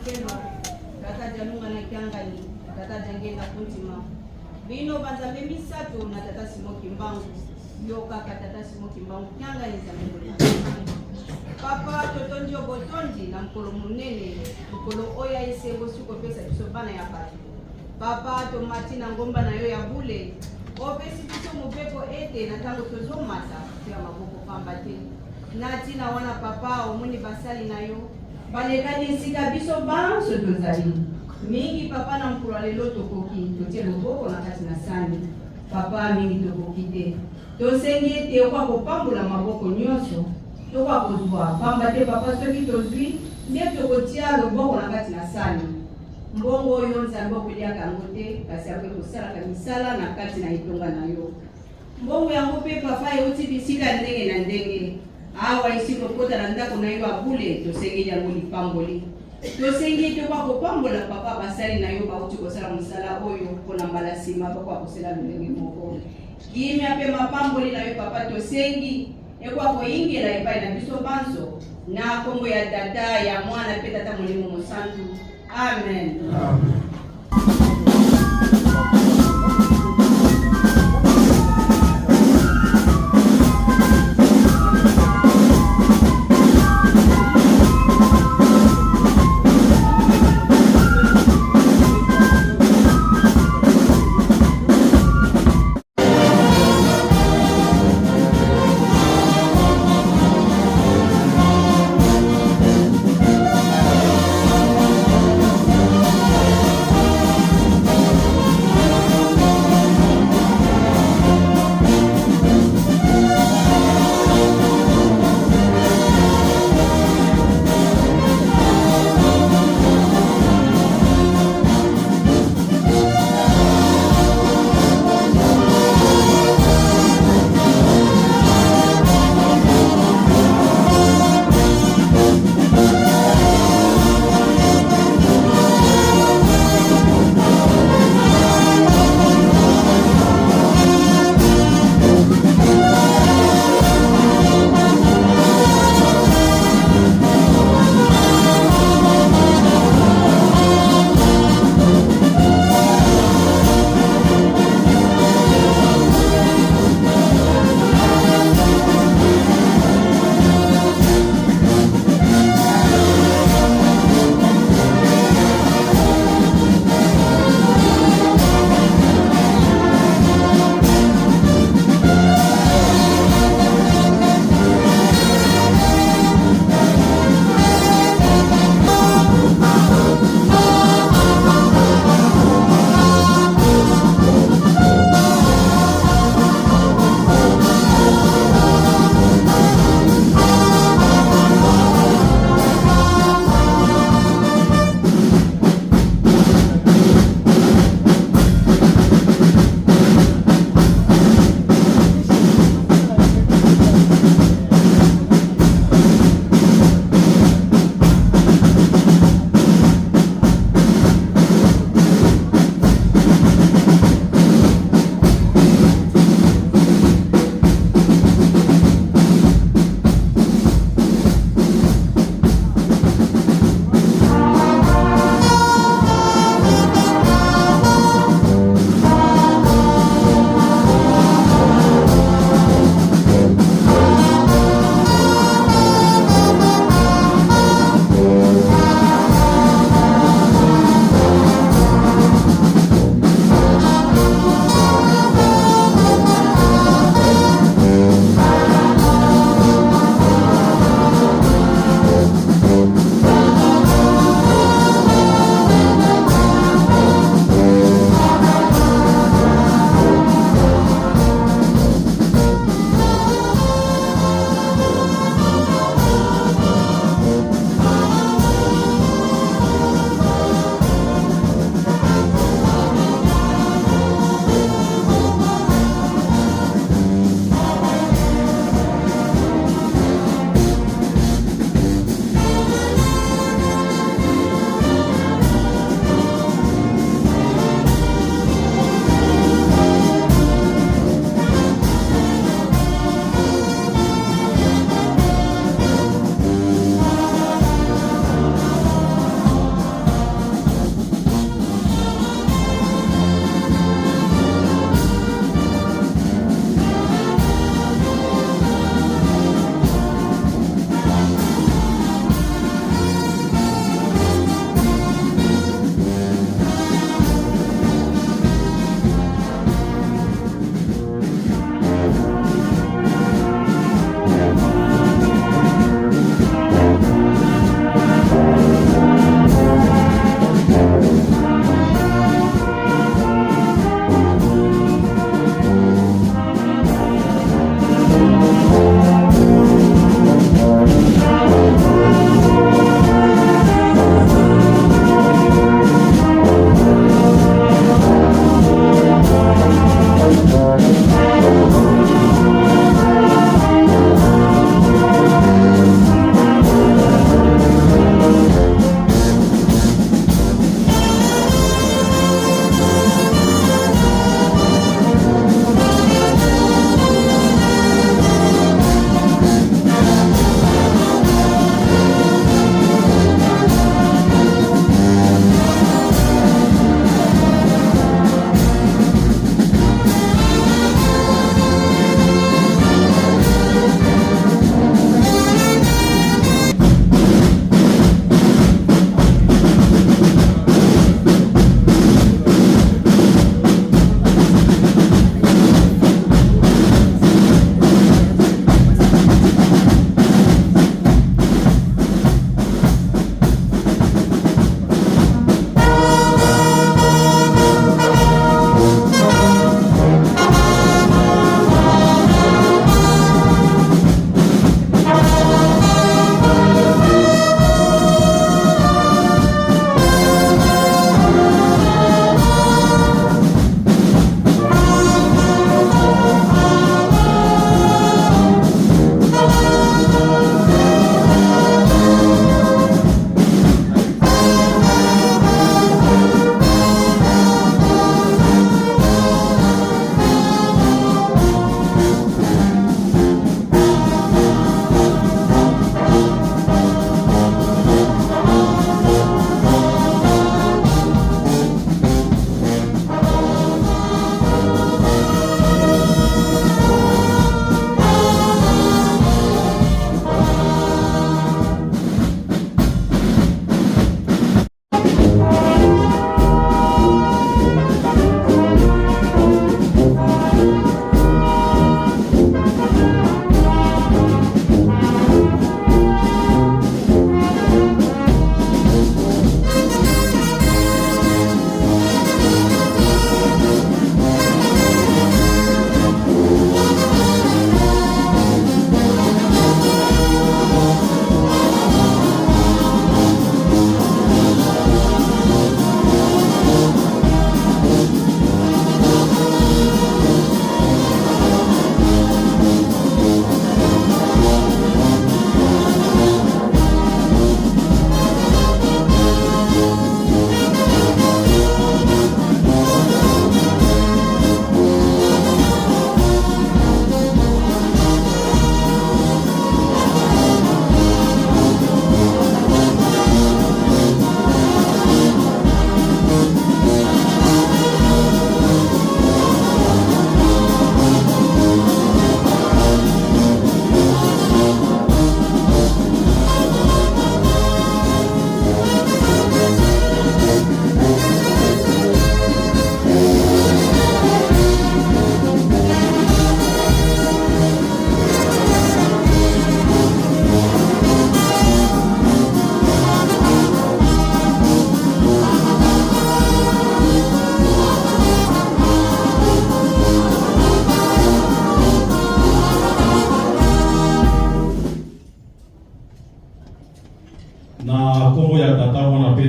mpendwa tata janunga na kiangani tata jangenda kuntima bino banza misato na tata Simoki Mbangu yo kaka tata Simoki Mbangu kiangani za mbele papa totonjo botondi na mkolo munene mkolo oya isengo suko pesa bisobana ya pati papa tomati na ngomba na yo ya bule opesi biso mubeko ete na tango tozomata ya maboko pambate nati na wana papa omuni basali na yo balekani sika biso banso tozali mingi papa na mkolo lelo tokoki totie loboko na kati na sani papa mingi tokoki te tosengi ete okwa kopambola maboko nyonso tokwa kozwa pambate papa soki tozwi nde tokotia loboko na kati na sani mbongo oyo nzambe okuliaka yango te kasi akoki kosalaka misala na kati na etonga na yo mbongo yango mpe papa euti bisika ndenge na ndenge awa isi kokota na ndako na yo abule tosengi yango lipamboli tosengi tokwa kopambola papa basali na yo bauti kosala mosala oyo mpona mbala nsima bakwa kosala lolenge moko kimia mpe mapamboli na yo papa tosengi ekwa koyingela epai na biso banso na kombo ya tata ya mwana mpe tata molimo mosantu amen, amen.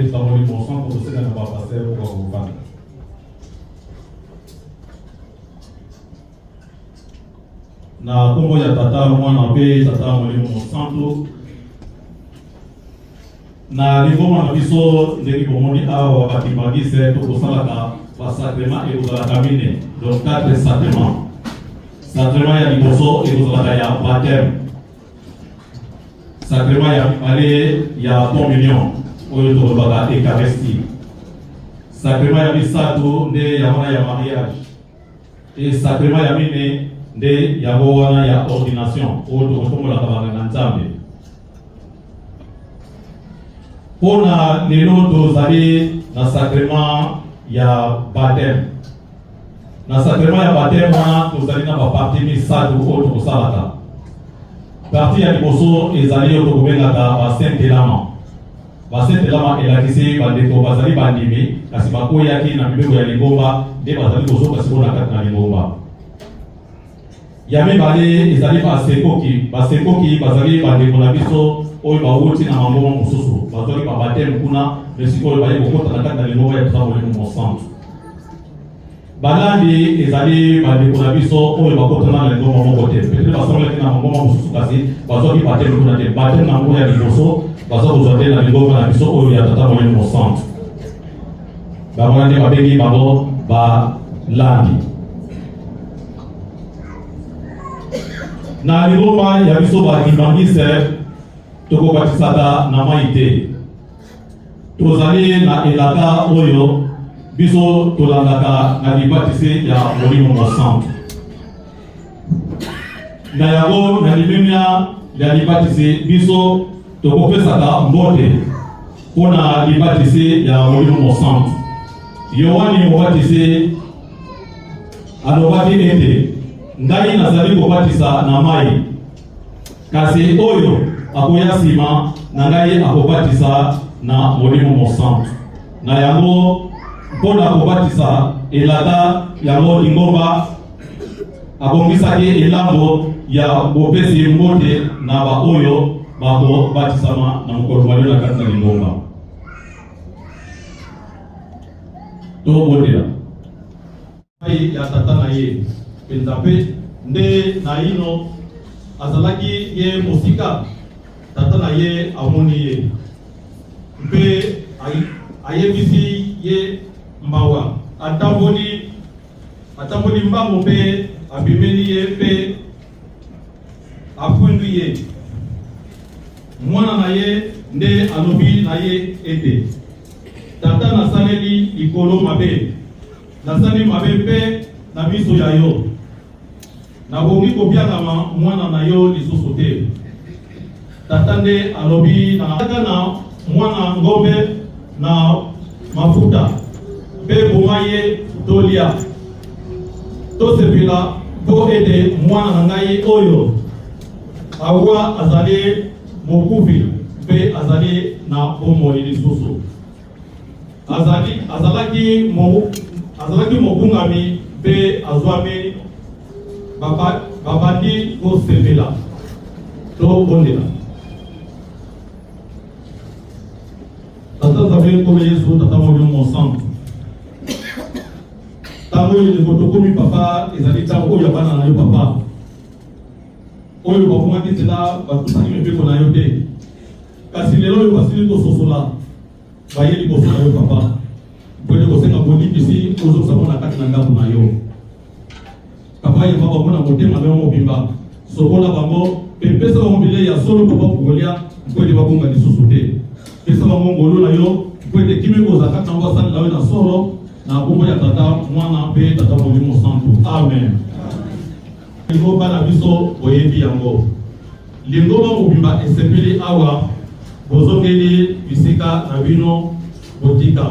tutamoni monson pour kusema na pasteur kwa kufanya. Na kombo ya tata mwana pe tata mwalimu Monsanto na lingoma na biso ndenge bomoni awa bakimagise tokosalaka basacrement ekozalaka mine, donc 4 sacrements. Sacrement ya liboso ekozalaka ya baptême, sacrement ya mibale ya communion oyo tokolobaka eucharistie, sacrement ya misato nde ya wana ya mariage, et sacrement ya mine nde yango wana ya ordination oyo tokotombolaka banganga Nzambe. Pona lelo tozali na sacrement ya baptême. Na sacrement ya baptême wana tozali na baparti misato oyo tokosalaka. Parti ya liboso ezali oyo tokobengaka basaint-elama. Basaint-elama elakisi bandeko bazali bandimi kasi bakoyaki na mibeko ya lingomba nde bazali kozo kasi mpona kati na lingomba. Ya mibale ezali basekoki bazali bandeko na biso oyo bawuti na mangoma mosusu bazwaki babateme kuna mesikoyo baye kokota na kati na lingomba ya tutamolimo Monsanto. Balandi ezali bandeko na biso oyo bakotana na lingomba moko te, peut-être basolaki na mangoma mosusu kasi bazwaki bateme kuna te, bateme na ngo ya liboso baza kozwa te na lingomba na biso oyo ya tutamolimo Monsanto. Bango nde babengi bango balandi. Na lingomba ya biso bakimangise tokobatisaka na mai te. Tozali na elaka oyo biso tolandaka na libatisi ya molimo Monsanto. Na yango na limemia ya libatisi biso tokopesaka mbote mpona libatisi ya molimo Monsanto. Yohani mobatisi alobaki ete ngai nazali kobatisa na mai, kasi oyo akoya nsima na ngai akobatisa na molimo Monsanto. Na yango mpona kobatisa elaka yango lingomba abongisaki elambo ya bopesi mbote na baoyo bakobatisama na mokolo malio na kati na lingomba. Tobondela mai ya tata na ye penza mpe nde na ino azalaki ye mosika tata na ye amoni ye mpe ayebisi ye mbawa atamboli mbango mpe abimeli ye mpe afundu ye. Mwana na ye nde alobi na ye ete tata nasaleli likolo mabe, nasali mabe mpe na miso ya yo, nabongi kobiangama mwana na yo lisusu te. Tata nde alobi na mwana ngombe na mafuta mpe boma ye tolia tosepela mpo ete mwana na ngai oyo awa azali mokufi mpe azali na bomoi lisusu. Azalaki mobungami mpe azwami babandi kosepela tobondela. Tata Nzambe kome Yesu tata molimo Monsanto. Tango oyo tokomi papa ezali tango oyo bana na yo papa oyo bafungaki nzela batusaki mibeko na yo te, kasi lelo oyo basili kososola baye liboso na yo papa mpone kosenga bolibisi ozokisa na kati na ngambo na yo papa yeba bango na motema na yo mobimba sokola bango mpe pesa bango bilei ya solo papa kokolia mpo ete babonga lisusu te. Pesa bango ngolo na yo mpo ete kimi kozala kati nango asali na yo na solo na kombo ya tata mwana mpe tata molimo Monsanto. Amen. Lingomba na biso boyebi yango. Lingomba mobimba esepeli awa bozongeli bisika na bino botika.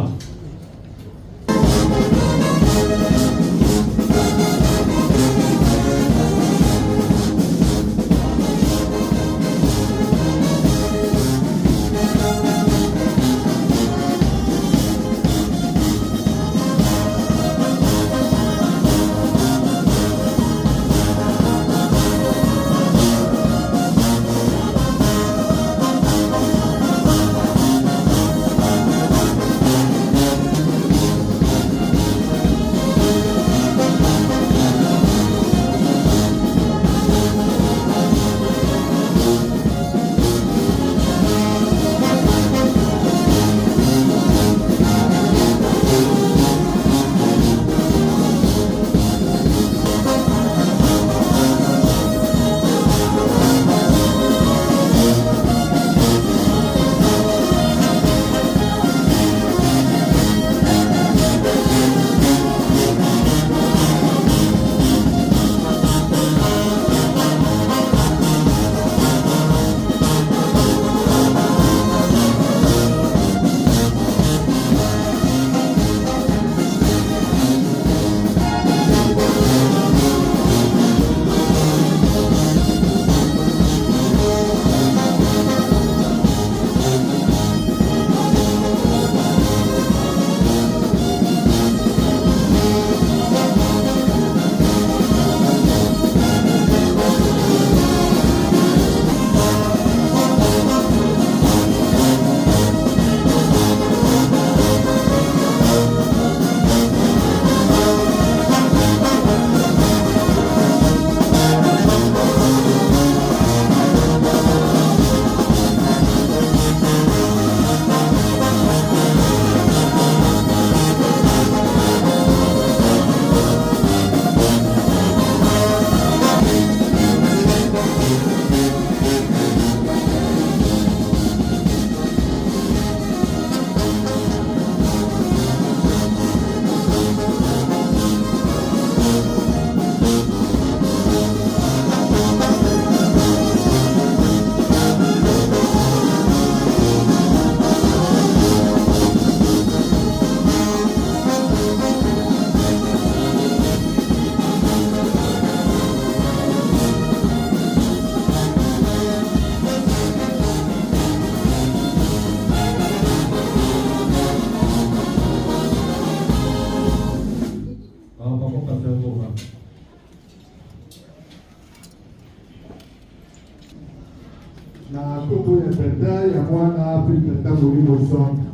tata ya mwana pe tata Molimo Centre.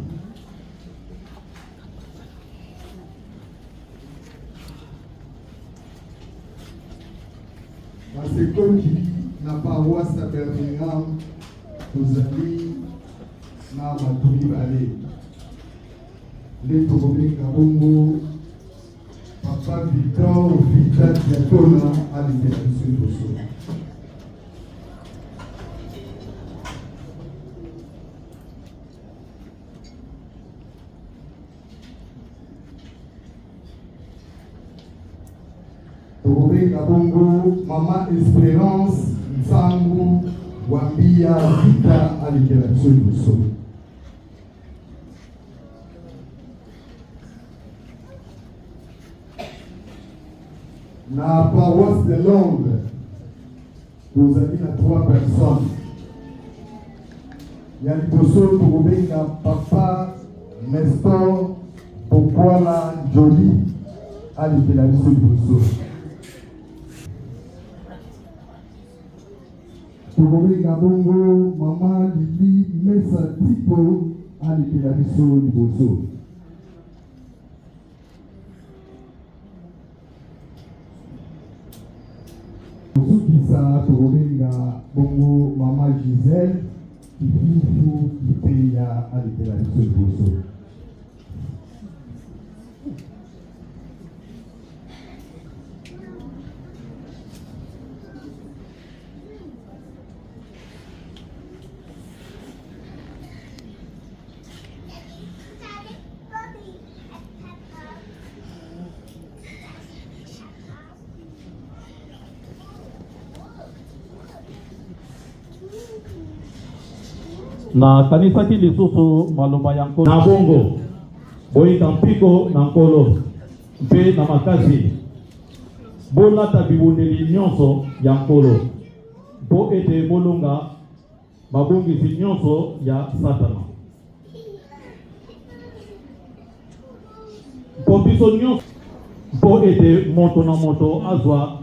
Nasekoki na paroisse ya Birmingham tozali na bato mibale nde tokobenga bongo Papa Victor Vita Diakona alingela biso liboso. Tokobenga bongo Mama Esperance Nsangu Wambia Vita alingela biso liboso. Na paroisse de Londres, nous avons 3 personnes. Il y a liboso tokobenga Papa Nestor Pokwala Jolie alingela biso liboso. Tokobenga bongo Mama Lili Mesa Tipo alingela biso liboso. Kisa tokobenga bongo Mama Giselle Kifufu Kipeya alingela biso liboso. Na kanisa ki lisusu maloba ya nkolo na bongo boyika mpiko na nkolo mpe na makasi bolata bibundeli nyonso ya nkolo mpo ete bolonga mabongisi nyonso ya Satana mpo biso nyonso mpo ete moto na moto azwa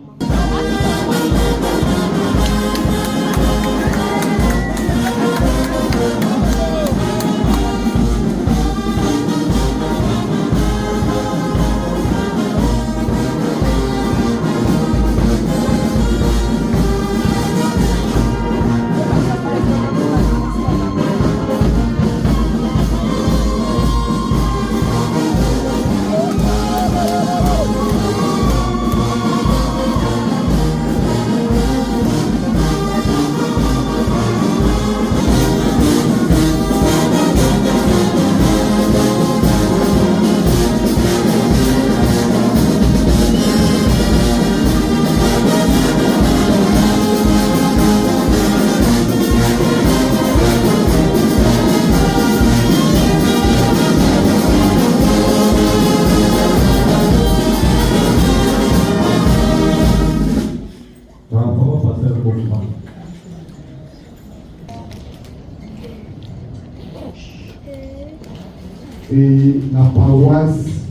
et la paroisse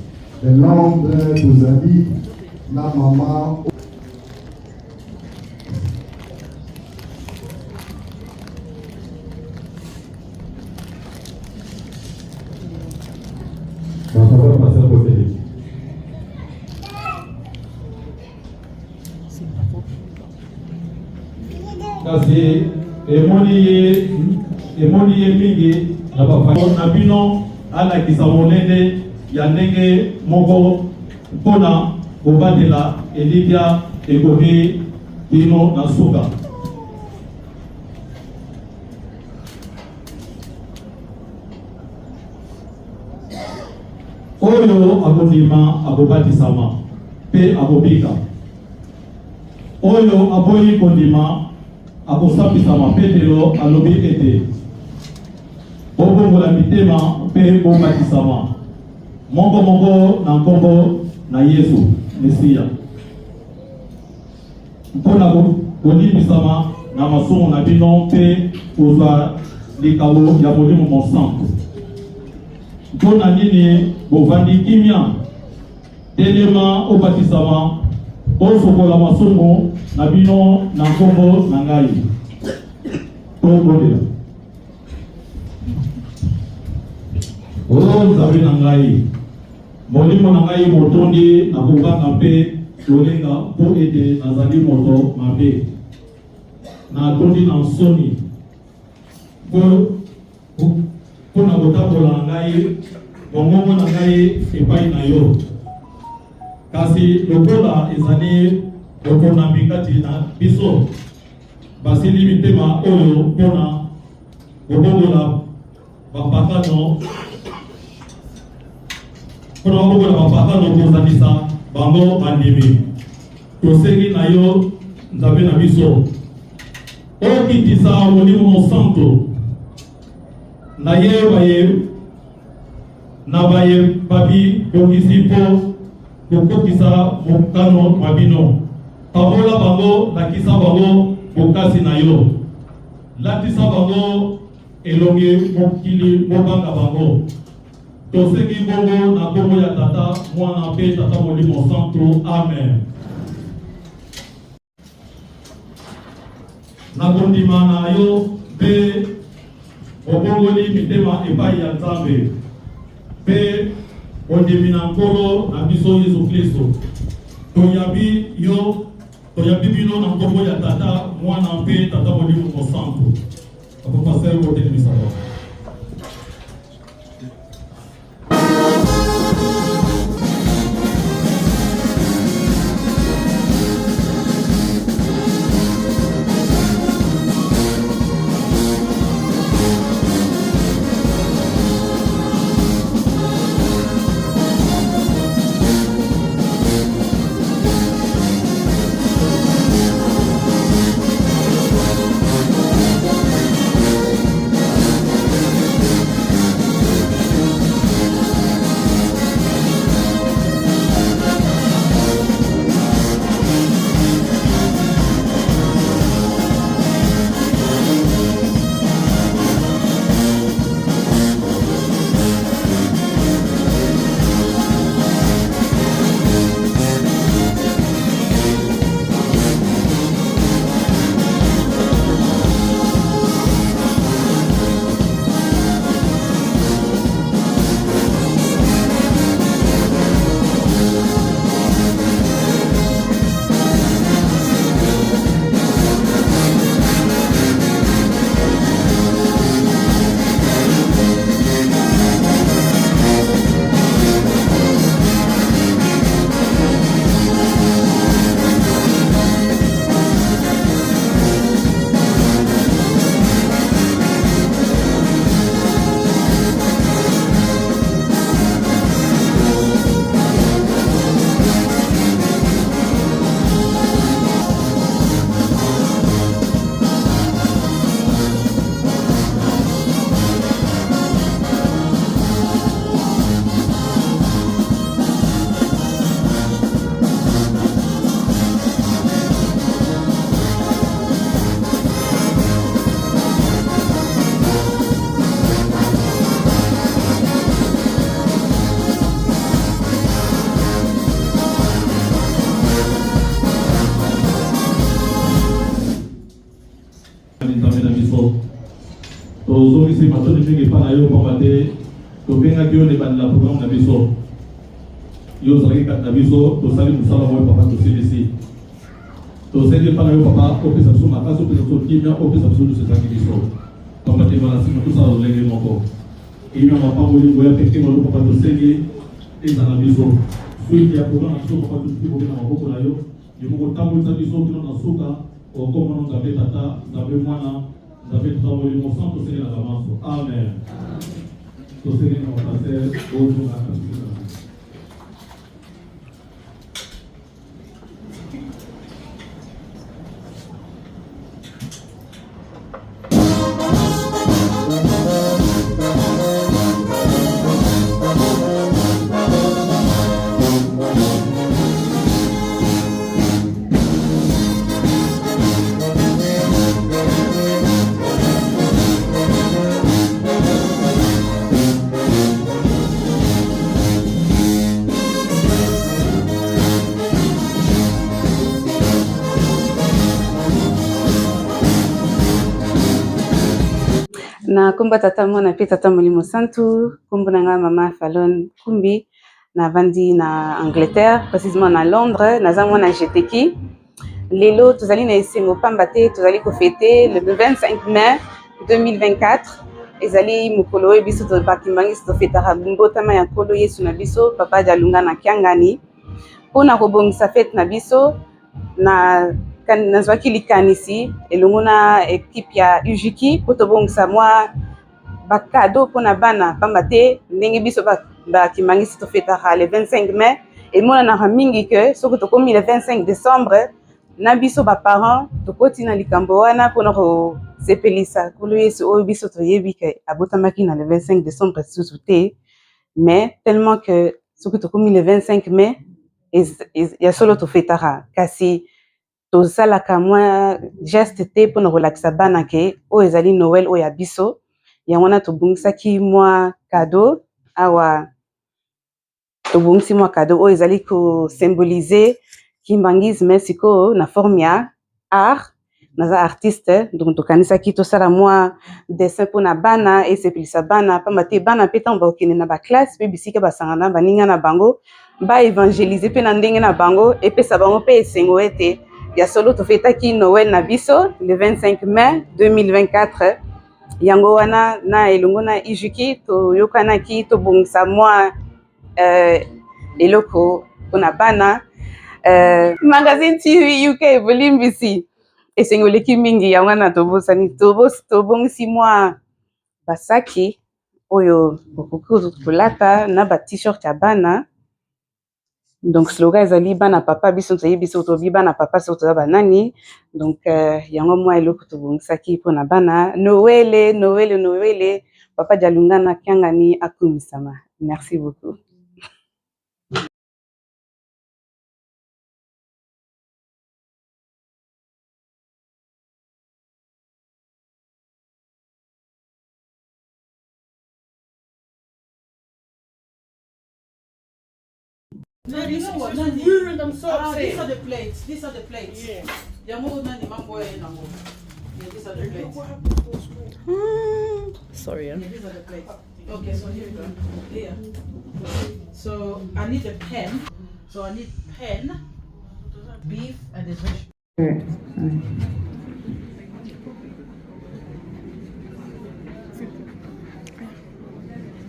de Londres, nos amis, la maman. Kasi emoni ye mingi na bafako na bino ala kisa monene ya ndenge moko mpona kobatela Elidia ekoki bino na suka. Oyo akondima akobatisama pe akobika. Oyo aboyi kondima akosambisama petelo alobi ete bobongola mitema pe bobatisama moko na nkombo na Yesu Mesia mpona kolimbisama na masumu na bino pe kozwa likabo ya Molimo Mosantu. Mpona nini bovandi kimia telema obatisama osokola masumu na bino na nkombo na ngai to bondela Oh nzambe na ngai molimo na ngai motondi na kobanga mpe lolenga mpo ete nazali moto mabe na tondi na nsoni mpo na kotambola na ngai mongongo na ngai epai na yo, kasi lokola ezali lokonambi kati na biso basili mitema oyo mpona kobongola bapakano kozalisa bango bandimi. Tosengi na yo nzambe na biso okitisa molimo mosantu na ye babi bongisi mpo kokokisa mokano mabino. Pamola bango, lakisa bango bokasi na yo, latisa bango elonge mokili mobanga bango. Tosengi bongo na kombo ya tata mwana mpe tata molimo santu. Amen. Na kondima na yo mpe obongoli mitema epai ya Nzambe mpe ondimi na nkolo na biso Yesu Kristo. Toyabi bino na nkombo ya tata mwana mpe tata molimo mosantu. Apopasel wote ni misala. Tozongisi matoni mingi pana yo pambate tobenga kyo ne bandla programme na biso yo zalaki kat na biso tosali musala mo papa tosilisi tosengi pana yo papa opesa biso makasi opesa biso kimia opesa biso tusezangi biso pambate bana sima tosala lolenge moko kimia mapamboli ngoya peke mo papa tosengi ezala biso suite ya programme na biso papa tosiki bokena maboko na yo yomoko tambolisa biso kino na suka okomono nzambe tata nzambe mwana nzambe tata molimo santu tosenge na kamaso. Amen. Tosenge na mapasel oyo na kasika. Na kumba tata mwana pe tata Molimo Santu, kumba nanga mama Fallon Kumbi, na vandi na Angleterre, précisément na Londres, na zamwa na Jeteki. Lelo tozali na esengo pamba te tozali ko fêter le 25 mai 2024. Ezali mokolo oyo biso to bakimbangi to fêtera mbotama ya nkolo Yesu na biso papa Jalunga na Kiangani. Pona kobongisa fête na biso na nazwaki likanisi elongo na equipe ya UJIKI po tobongisa mwa bakado pona bana pamba te ndenge biso bakimbangi to fêtera le 25 mai emonanaka mingi ke soki tokomi le 25 décembre na biso baparent tokoti na likambo wana mpona kosepelisa nkolo Yesu oyo biso toyebi ke abotamaki na le 25 décembre susu te, mais tellement que soki tokomi le 25 mai ya solo tofetaka kasi tosalaka mwa geste te mpona kolakisa bana ke oyo ezali Noël oyo ya biso yango wana tobongisaki mwa cadeau awa tobongisi mwa cadeau oyo ezali kosymbolize kimbangisme sikoyo na forme ya art naza artiste donc tokanisaki tosala mwa dessin mpona bana esepelisa bana pamba te bana mpe ntango bakokende na baklasse mpe bisika basangana baninga na bango baevangelize mpe na ndenge na bango epesa bango mpe esengo ete ya solo tofetaki Noël na biso le 25 mai 2024 yango wana na elongo na UJIKI toyokanaki tobongisa mwa eloko mpona bana Magazine TV UK bolimbisi esengoleki mingi yango wana tobongisi mwa basaki oyo okoki kolata na ba t-shirt ya bana. Donc slogan ezali bana papa biso toyebi biso tobi bana papa so toza banani donc yango mwa eloko tobongisaki mpona bana Noël papa Jalunga na Kiangani akumisama. Merci beaucoup. No, you know what? Nani? These are the plates. These are the plates. Yeah. Yeah, these are the plates. Sorry. Yeah, these are the plates. Okay, so here we go. Here. So I need a pen. So I need pen, beef, and this vegetable.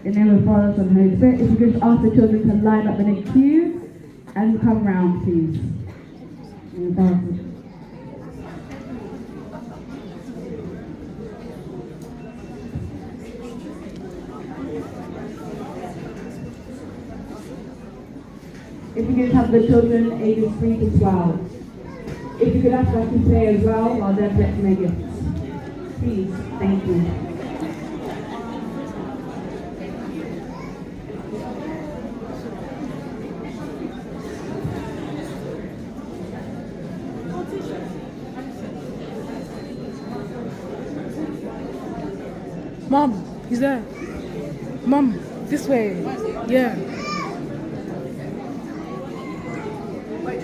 In the name of the Father, Son, and Holy Spirit, if you could ask the children to line up in a queue and come round, please. If you could have the children ages 3 to 12. If you could ask us to play as well while they're collecting their gifts. Please, thank you. Mom, he's there. Mom, this way. Yeah. Wait.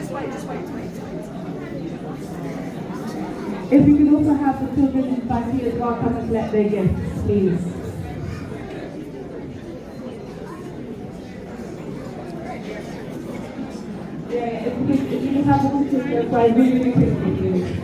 If you can also have the children in back here as well come and collect their gifts, please. Yeah, if you can have all the children by really quickly, please.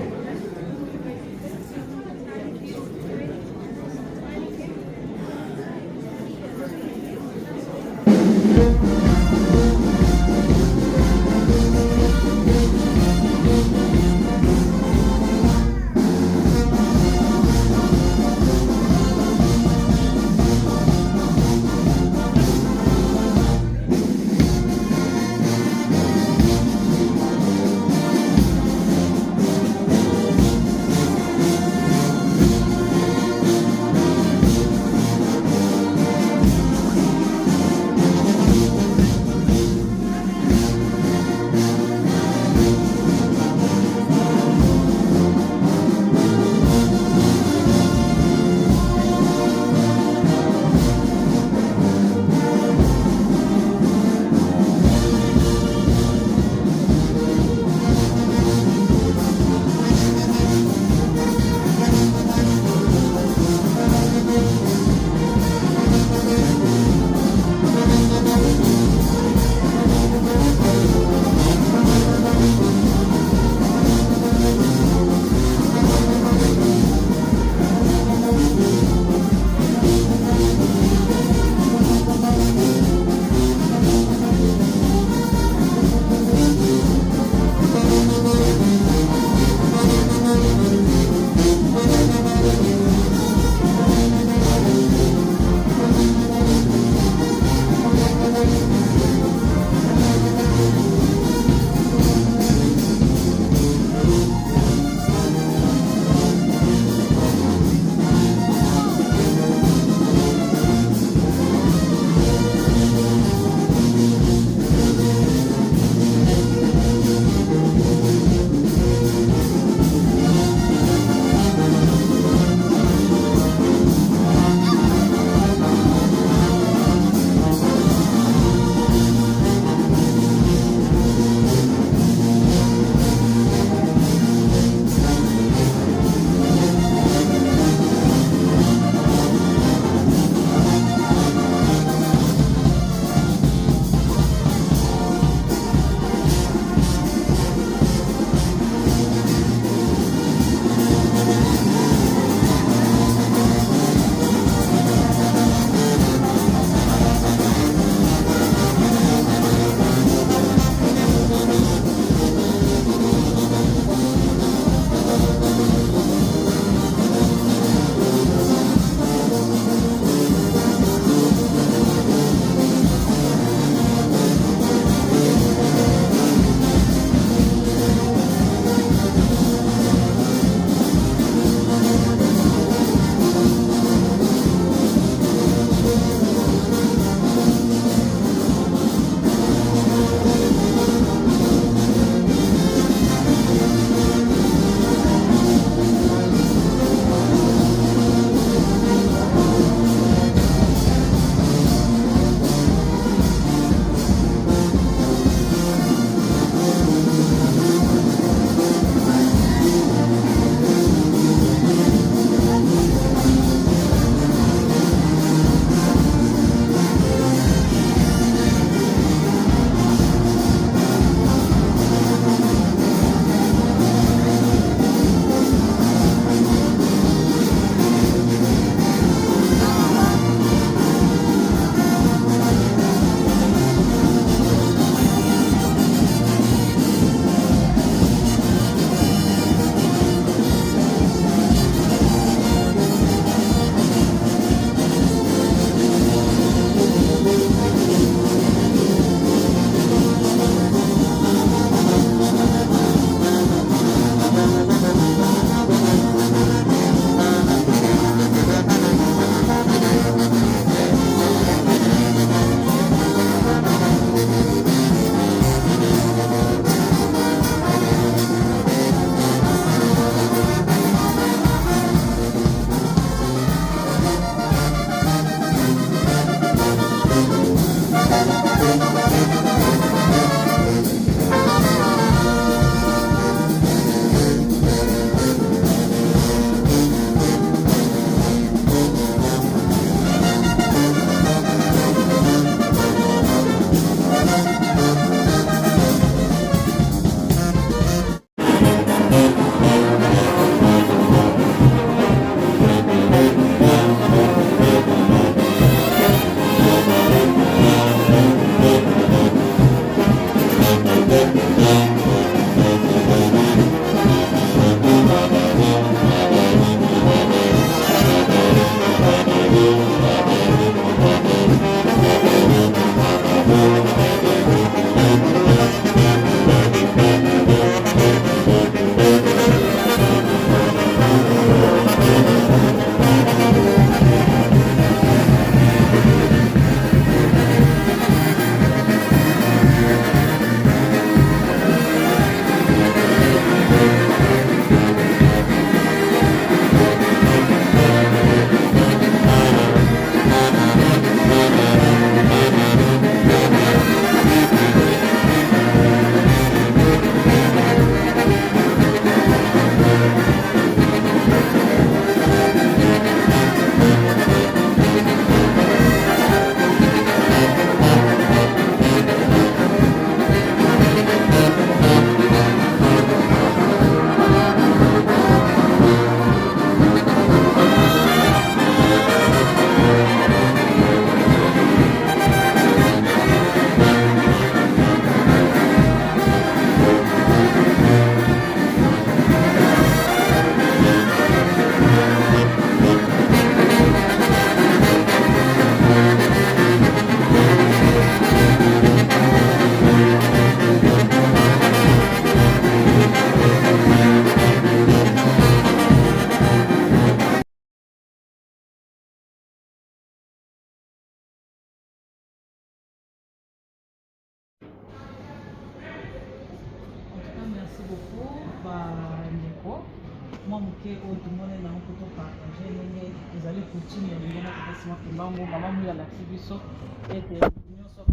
Moi, tout le monde est dans un photo partagé, vous allez continuer à dire que maman m'a la activité et que nous sommes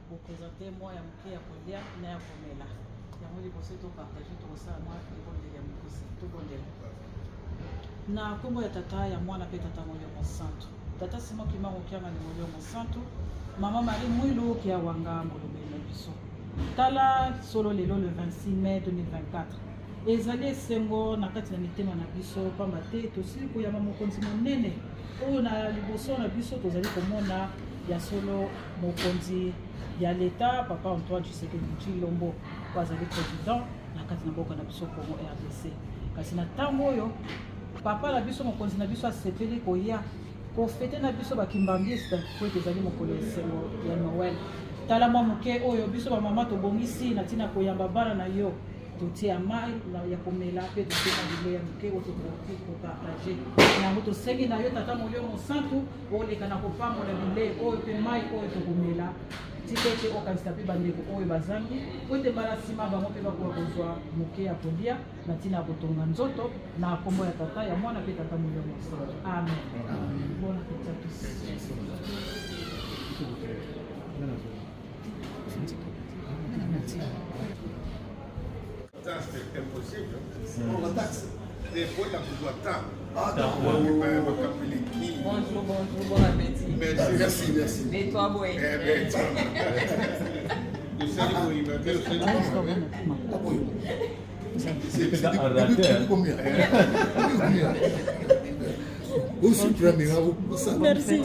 pour présenter moi et mon à Kolia, et à Pomela. Il y a des choses à partager, tout ça, moi, tout bon délai. Na kombo ya tata ya mwana pe tata Moliomo Santu. Tata sima kima okianga ni Moliomo Santu. Mama Marie Mwilu ki awanga molobela biso. Tala solo lelo le 26 mai 2024. Ezali esengo na kati na mitema na biso pamba te tosili koyamba mokonzi monene oyo na liboso na biso tozali komona ya solo mokonzi ya leta papa Antoine Tshisekedi Tshilombo po azali président na kati na mboka na biso Congo RDC. Kasi na ntango oyo papa na biso mokonzi na biso asepeli koya kofete na biso bakimbangista po ete ezali mokolo esengo ya Noel. Tala mwa moke oyo biso bamama tobongisi na ntina koyamba bana na yo totia mai ya komela pe totia bilei ya moke oyo tokoki kopartage yango tosengi na yo tata Moliomo Santu oleka na kopambola bilei oyo pe mai oyo tokomela tika ete okanisika mpe bandeko oyo bazangi po ete mbala nsima bango mpe bakoka kozwa moke ya kolia na ntina ya kotonga nzoto na kombo ya tata ya mwana mpe tata Moliomo Santu. Amen. Bon appétit à tous. C'est impossible. On va taxe. Des fois, il a besoin de temps. Bonjour, bon appétit. Merci, merci. Et toi, boy. Merci.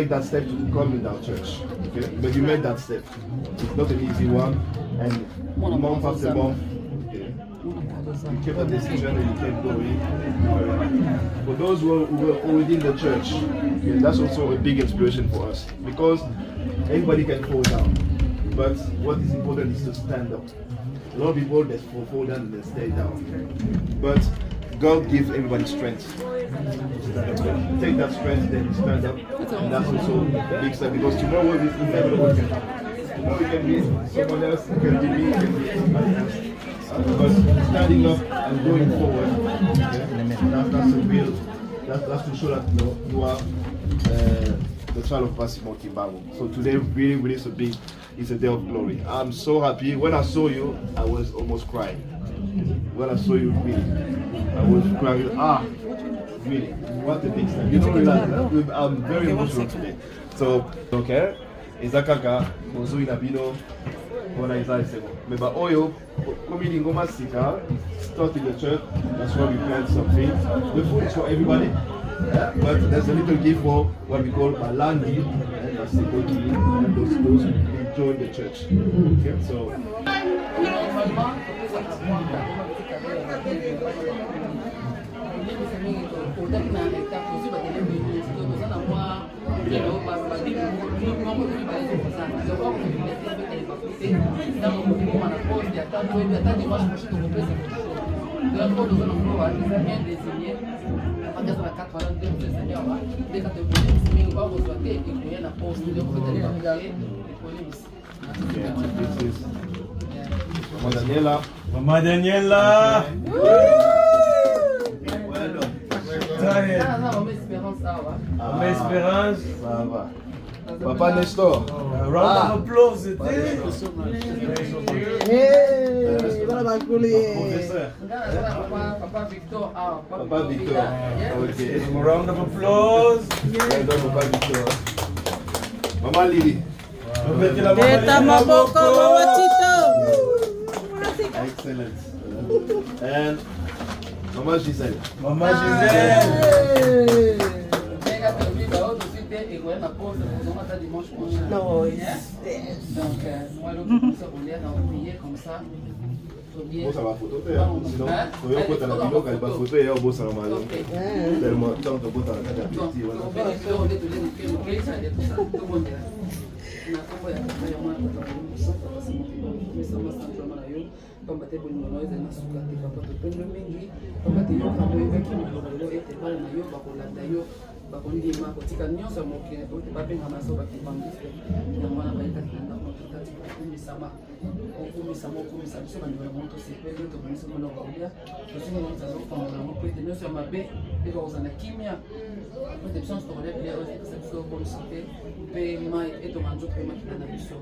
take that step to come in our church. Okay, but you made that step. It's not an easy one, and month after month, okay, you kept a decision and you kept going. For those who were already in the church, okay, that's also a big inspiration for us, because anybody can fall down, but what is important is to stand up. A lot of people that fall down and they stay down, but God gives everybody strength. Take that strength, then stand up, and that's also a big step, because tomorrow we never know what can happen. Tomorrow we can be someone else, it can be me, it can be somebody else. But standing up and going forward, okay, that's a real, that's to show that you are the child of Passimo Kimbangu. So today really, really it's a day of glory. I'm so happy. When I saw you, I was almost crying. When I saw you, really, I was crying. Really, what a big step. You don't realize that. I'm very emotional today. So, okay, Izakaka, Mozu Inabino, Wana Izai. Mais bah, Oyo, comme il ngoma sika, start in the church, that's why we planned something. The food is for everybody, but there's a little gift for what we call Balandi, and that's the Kogi, and those who join the church. Okay, so. Maman Daniela. Maman Espérance. Ça va. Papa Nestor. Round of applause, c'était. Professeur. Papa Victor. Papa Victor. Ok. Round of applause. Papa Victor. Maman Lily. Excellent. And Maman Giselle. Maman Giselle. Donc, moi, l'autre, on l'a prié comme ça. Bon, ça va photo, sinon, quand on a la vidéo, quand il va photo, il y a un beau salon. Tellement de temps, on peut la pambate bolingo na eza na suka te papa topendo mingi papa te yoka boyebaki mikolo lelo ete bana na yo bakolanda yo bakondima kotika nyonso ya mokili po te babenga maso bakibangiste yango wana bayekaki na ndako totati okumisama okumisa biso bandima yango tosepeli tomonisi mona kolia tosinga ngo tazofangola yango po ete nyonso ya mabe eka kozala na kimia po ete biso nyonso tokolia bilia oyo epesa biso komisite mpe mai etonga nzoto emakila na biso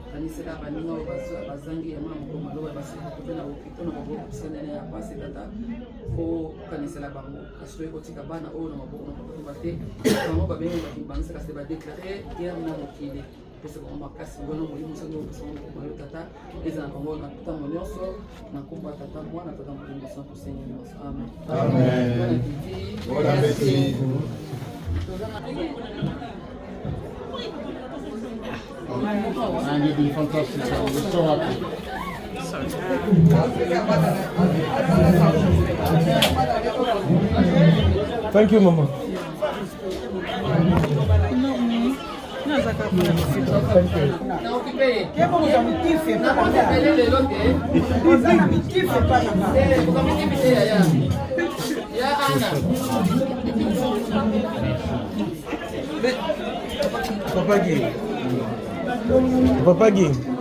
kanisela baninga oyo bazangi ya mwana moko maloba basika kope na okito na maboko bisanene ya pasi tata okanisela bango kasi toye kotika bana oyo na maboko na kotoba te bango babengi bakibangisa kasi badeklare guerre na mokili pesa bango makasi wana molimo sango opesa bango moko mayo tata eza na bango na ntango nyonso na nkombo ya tata mwana tata molimo sango tosengi nyonso amen. Bon appétit. And you've been fantastic. So we're so happy. Thank you, Mama. Papa Guy.